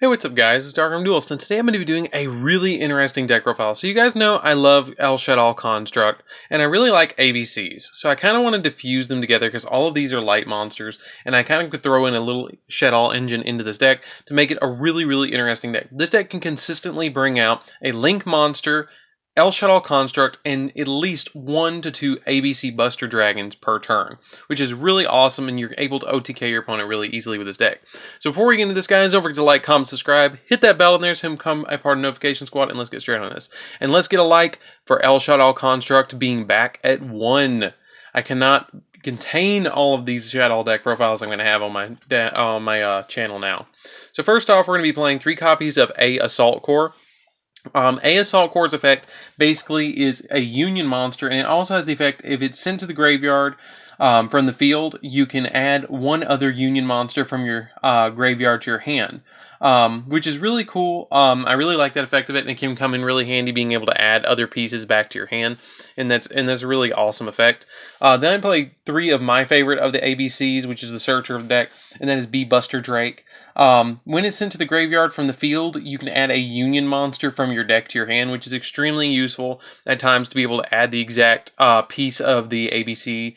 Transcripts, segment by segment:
Hey, what's up guys, it's DarkArmedDuelist, and today I'm going to be doing a really interesting deck profile. So you guys know I love Shaddoll Construct, and I really like ABCs. So I kind of wanted to fuse them together because all of these are light monsters, and I kind of could throw in a little Shaddoll engine into this deck to make it a really interesting deck. This deck can consistently bring out a Link monster, Shaddoll Construct, and at least 1 to 2 ABC Buster Dragons per turn, which is really awesome, and you're able to OTK your opponent really easily with this deck. So before we get into this, guys, don't forget to like, comment, subscribe, hit that bell in there so you can become a part of the notification squad, and let's get straight on this. And let's get a like for Shaddoll Construct being back at 1. I cannot contain all of these Shaddoll deck profiles I'm going to have on my channel now. So first off, we're going to be playing 3 copies of A Assault Core. A Assault Core's effect basically is a union monster, and it also has the effect if it's sent to the graveyard from the field, you can add 1 other union monster from your graveyard to your hand, which is really cool. I really like that effect of it, and it can come in really handy being able to add other pieces back to your hand, and that's a really awesome effect. Then I play 3 of my favorite of the ABCs, which is the Searcher of the deck, and that is B Buster Drake. When it's sent to the graveyard from the field, you can add a union monster from your deck to your hand, which is extremely useful at times to be able to add the exact piece of the ABC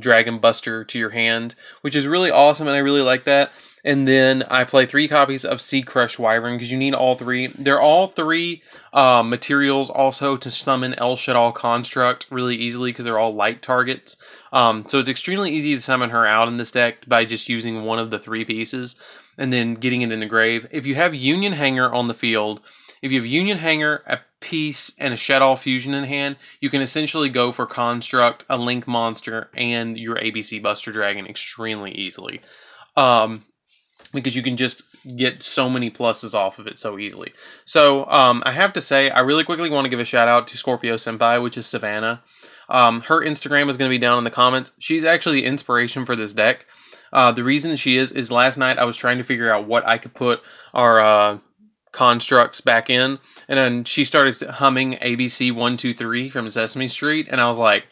Dragon Buster to your hand, which is really awesome, and I really like that. And then I play 3 copies of Sea Crush Wyvern because you need all 3. They're all 3 materials also to summon Shaddoll Construct really easily because they're all light targets. So it's extremely easy to summon her out in this deck by just using 1 of the 3 pieces and then getting it in the grave. If you have Union Hanger on the field, if you have Union Hanger, a piece, and a Shaddoll Fusion in hand, you can essentially go for Construct, a Link monster, and your ABC Buster Dragon extremely easily. Because you can just get so many pluses off of it so easily. So I have to say, I really quickly want to give a shout out to Scorpio Senpai, which is Savannah. Her Instagram is going to be down in the comments. She's actually the inspiration for this deck. The reason she is last night I was trying to figure out what I could put our constructs back in, and then she started humming ABC 123 from Sesame Street, and I was like,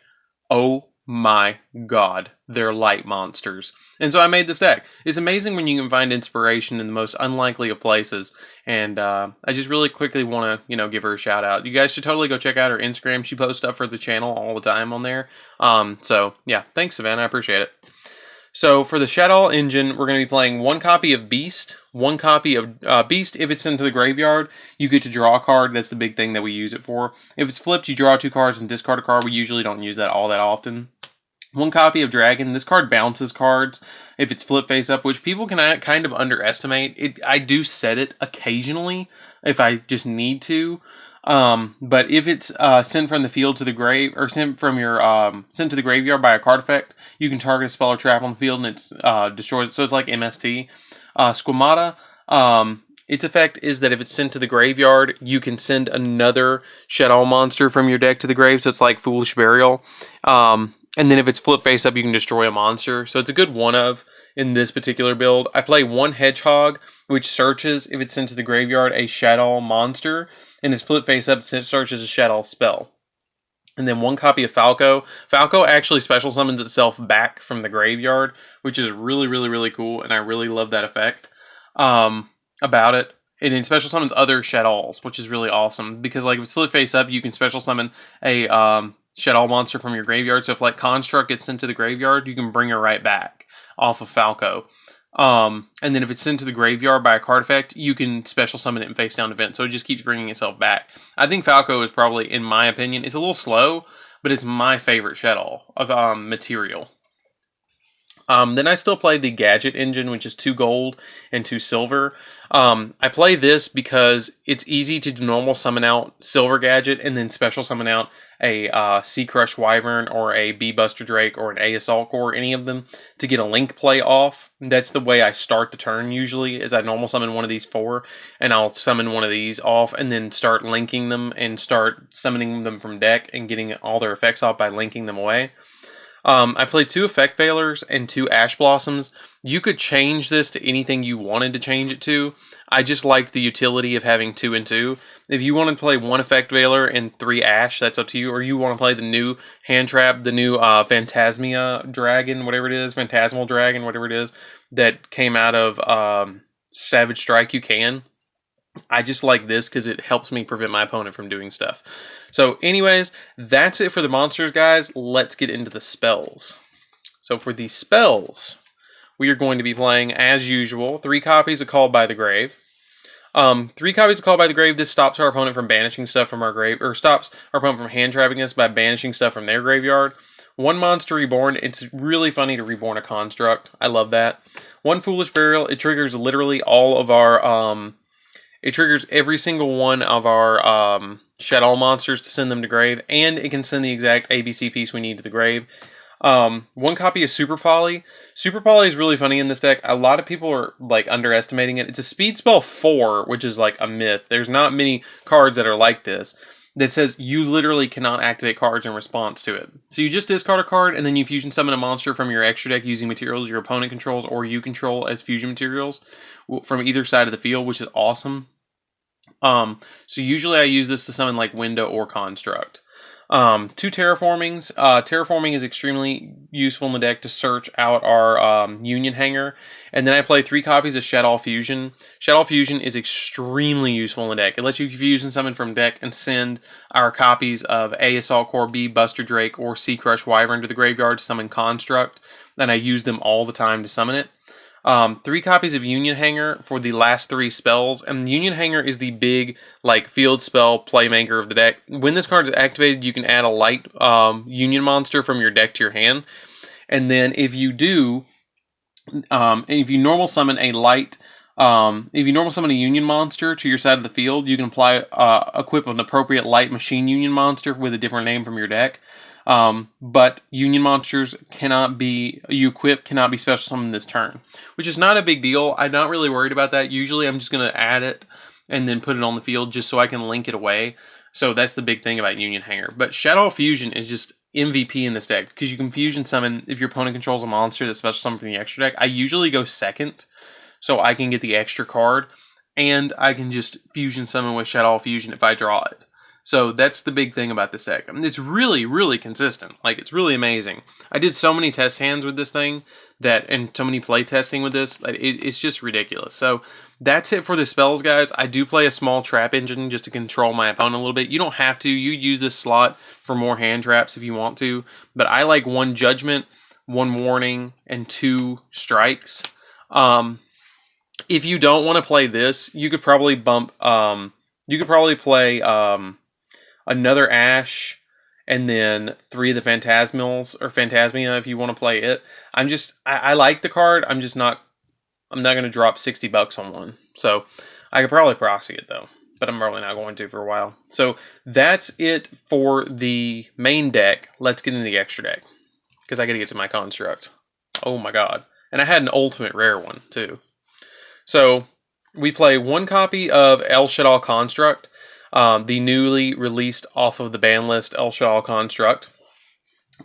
oh my god, they're light monsters. And so I made this deck. It's amazing when you can find inspiration in the most unlikely of places, and I just really quickly want to, give her a shout out. You guys should totally go check out her Instagram. She posts stuff for the channel all the time on there. So yeah, thanks Savannah, I appreciate it. So for the Shaddoll engine, we're going to be playing 1 copy of Beast, 1 copy of Beast. If it's into the graveyard, you get to draw a card. That's the big thing that we use it for. If it's flipped, you draw 2 cards and discard a card. We usually don't use that all that often. 1 copy of Dragon. This card bounces cards if it's flip face up, which people can kind of underestimate. I do set it occasionally if I just need to. But if it's sent from the field to the grave, or sent from your sent to the graveyard by a card effect, you can target a spell or trap on the field and it destroys it. So it's like MST. Squamata, its effect is that if it's sent to the graveyard, you can send another Shaddoll monster from your deck to the grave. So it's like Foolish Burial. And then if it's flip face up, you can destroy a monster. So it's a good one of in this particular build. I play 1 Hedgehog, which searches, if it's sent to the graveyard, a Shaddoll monster. And it's flip face up, it searches a Shaddoll spell. And then 1 copy of Falco. Falco actually special summons itself back from the graveyard, which is really cool, and I really love that effect about it. And it special summons other Shaddolls, which is really awesome, because like if it's flip face up, you can special summon a Shaddoll monster from your graveyard. So if like Construct gets sent to the graveyard, you can bring her right back off of Falco. And then if it's sent to the graveyard by a card effect, you can special summon it in face down event. So it just keeps bringing itself back. I think Falco is probably, in my opinion, it's a little slow, but it's my favorite Shaddoll of material. Then I still play the Gadget engine, which is 2 gold and 2 silver. I play this because it's easy to normal summon out Silver Gadget and then special summon out a Sea Crush Wyvern or a B Buster Drake or an A Assault Core, any of them, to get a link play off. That's the way I start the turn usually, is I normal summon one of these 4, and I'll summon one of these off and then start linking them and start summoning them from deck and getting all their effects off by linking them away. I played 2 Effect Failures and 2 Ash Blossoms. You could change this to anything you wanted to change it to. I just liked the utility of having 2 and 2. If you want to play 1 Effect Veiler and 3 Ash, that's up to you. Or you want to play the new Hand Trap, the new Phantasmia Dragon, whatever it is, Phantasmal Dragon, whatever it is, that came out of Savage Strike, you can. I just like this because it helps me prevent my opponent from doing stuff. So anyways, that's it for the monsters, guys. Let's get into the spells. So for the spells, we are going to be playing, as usual, 3 copies of Called by the Grave. 3 copies of Called by the Grave. This stops our opponent from banishing stuff from our grave, or stops our opponent from hand trapping us by banishing stuff from their graveyard. 1 Monster Reborn. It's really funny to reborn a construct. I love that. 1 Foolish Burial. It triggers literally all of our, it triggers every single one of our Shaddoll monsters to send them to grave, and it can send the exact ABC piece we need to the grave. 1 copy of Super Poly. Super Poly is really funny in this deck. A lot of people are like underestimating it. It's a speed spell 4, which is like a myth. There's not many cards that are like this. That says you literally cannot activate cards in response to it. So you just discard a card, and then you fusion summon a monster from your extra deck using materials your opponent controls or you control as fusion materials from either side of the field, which is awesome. So usually I use this to summon like Window or Construct. 2 Terraformings. Terraforming is extremely useful in the deck to search out our Union Hanger. And then I play 3 copies of Shaddoll Fusion. Shaddoll Fusion is extremely useful in the deck. It lets you fusion summon from deck and send our copies of A, Assault Core, B, Buster Drake, or C, Crush Wyvern to the graveyard to summon Construct. And I use them all the time to summon it. 3 copies of Union Hanger for the last 3 spells, and Union Hanger is the big, like, field spell playmaker of the deck. When this card is activated, you can add a light Union monster from your deck to your hand, and then if you do, if you normal summon a light, if you normal summon a Union monster to your side of the field, you can equip an appropriate light Machine Union monster with a different name from your deck. But Union monsters cannot be special summoned this turn, which is not a big deal. I'm not really worried about that. Usually I'm just going to add it and then put it on the field just so I can link it away. So that's the big thing about Union Hanger. But Shaddoll Fusion is just MVP in this deck because you can fusion summon if your opponent controls a monster that's special summoned from the extra deck. I usually go second so I can get the extra card, and I can just fusion summon with Shaddoll Fusion if I draw it. So that's the big thing about this deck. I mean, it's really, really consistent. Like, it's really amazing. I did so many test hands with this thing and so many play testing with this that it's just ridiculous. So that's it for the spells, guys. I do play a small trap engine just to control my opponent a little bit. You don't have to. You use this slot for more hand traps if you want to. But I like 1 Judgment, 1 Warning, and 2 Strikes. If you don't want to play this, you could probably play another Ash, and then 3 of the Phantasmals, or Phantasmia if you want to play it. I like the card, I'm not going to drop $60 on one. So, I could probably proxy it though, but I'm probably not going to for a while. So, that's it for the main deck. Let's get into the extra deck, because I got to get to my construct. Oh my god. And I had an ultimate rare one, too. So, we play 1 copy of El Shaddoll Construct. The newly released off of the ban list El Shaddoll Construct.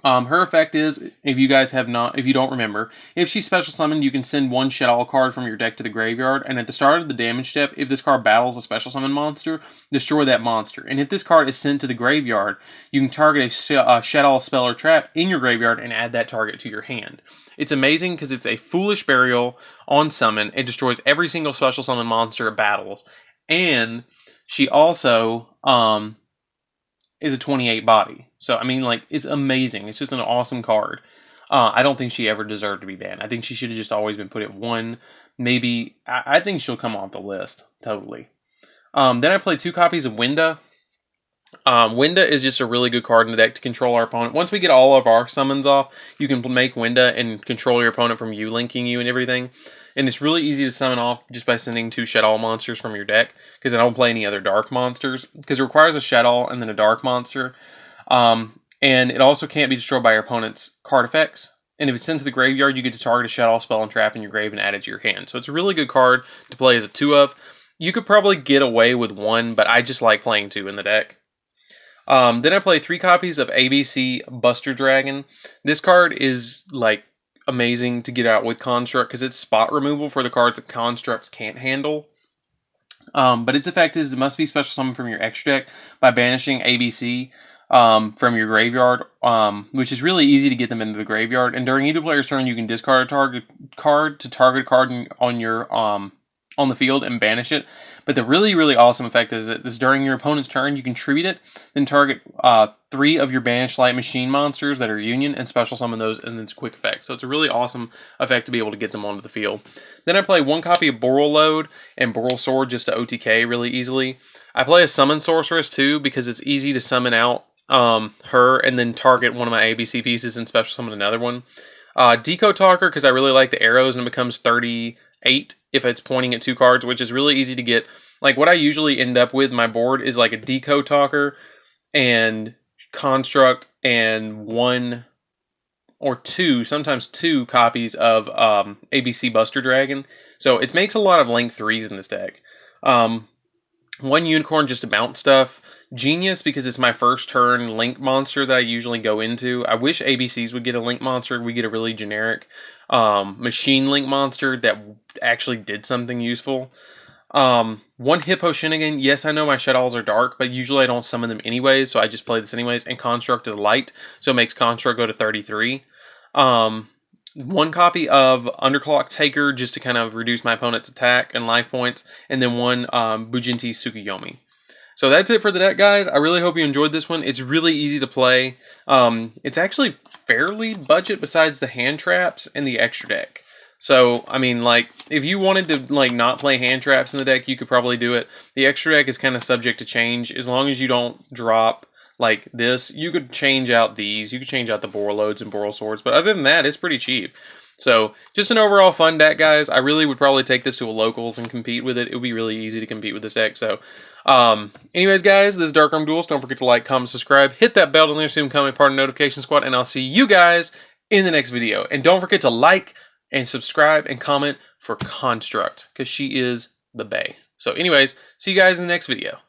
Her effect is, if you don't remember, if she's special summoned, you can send 1 Shaddoll card from your deck to the graveyard, and at the start of the damage step, if this card battles a special summon monster, destroy that monster. And if this card is sent to the graveyard, you can target a Shaddoll spell or trap in your graveyard and add that target to your hand. It's amazing because it's a Foolish Burial on summon. It destroys every single special summon monster it battles, and she also is a 28 body. So, I mean, like, it's amazing. It's just an awesome card. I don't think she ever deserved to be banned. I think she should have just always been put at 1. Maybe, I think she'll come off the list. Totally. Then I play 2 copies of Winda. Winda is just a really good card in the deck to control our opponent. Once we get all of our summons off, you can make Winda and control your opponent from linking you and everything. And it's really easy to summon off just by sending 2 Shaddoll monsters from your deck, because I don't play any other dark monsters, because it requires a Shaddoll and then a dark monster. And it also can't be destroyed by your opponent's card effects. And if it's sent to the graveyard, you get to target a Shaddoll spell and trap in your grave and add it to your hand. So it's a really good card to play as a 2 of. You could probably get away with 1, but I just like playing 2 in the deck. Then I play 3 copies of ABC Buster Dragon. This card is, like, amazing to get out with Construct because it's spot removal for the cards that Constructs can't handle. But its effect is it must be special summoned from your extra deck by banishing ABC from your graveyard, which is really easy to get them into the graveyard. And during either player's turn, you can discard a target card to target a card on your on the field and banish it. But the really, really awesome effect is that this during your opponent's turn, you can tribute it, then target 3 of your banished light machine monsters that are union and special summon those, and then it's a quick effect. So it's a really awesome effect to be able to get them onto the field. Then I play 1 copy of Boral Load and Boral Sword just to OTK really easily. I play a Summon Sorceress too because it's easy to summon out her and then target one of my ABC pieces and special summon another one. Deco Talker because I really like the arrows and it becomes 38 if it's pointing at 2 cards, which is really easy to get. Like what I usually end up with my board is like a Deco Talker and Construct and 1 or 2, sometimes 2 copies of ABC Buster Dragon. So it makes a lot of length 3s in this deck. 1 Unicorn just to bounce stuff. Genius because it's my first turn Link monster that I usually go into. I wish ABCs would get a Link monster. We get a really generic machine Link monster that actually did something useful. 1 Hippo Shinigami. Yes, I know my Shaddolls are dark, but usually I don't summon them anyways, so I just play this anyways. And Construct is light, so it makes Construct go to 33. 1 copy of Underclock Taker just to kind of reduce my opponent's attack and life points, and then 1 Bujinti Tsukuyomi. So that's it for the deck, guys. I really hope you enjoyed this one. It's really easy to play. It's actually fairly budget besides the hand traps and the extra deck. So, I mean, like, if you wanted to, like, not play hand traps in the deck, you could probably do it. The extra deck is kind of subject to change. As long as you don't drop, like, this, you could change out these. You could change out the Boral Loads and Boral Swords. But other than that, it's pretty cheap. So, just an overall fun deck, guys. I really would probably take this to a locals and compete with it. It would be really easy to compete with this deck. So, anyways, guys, this is DarkArmedDuelist. Don't forget to like, comment, subscribe. Hit that bell down there so you can become a part of the notification squad. And I'll see you guys in the next video. And don't forget to like and subscribe and comment for Construct, because she is the bae. So anyways, see you guys in the next video.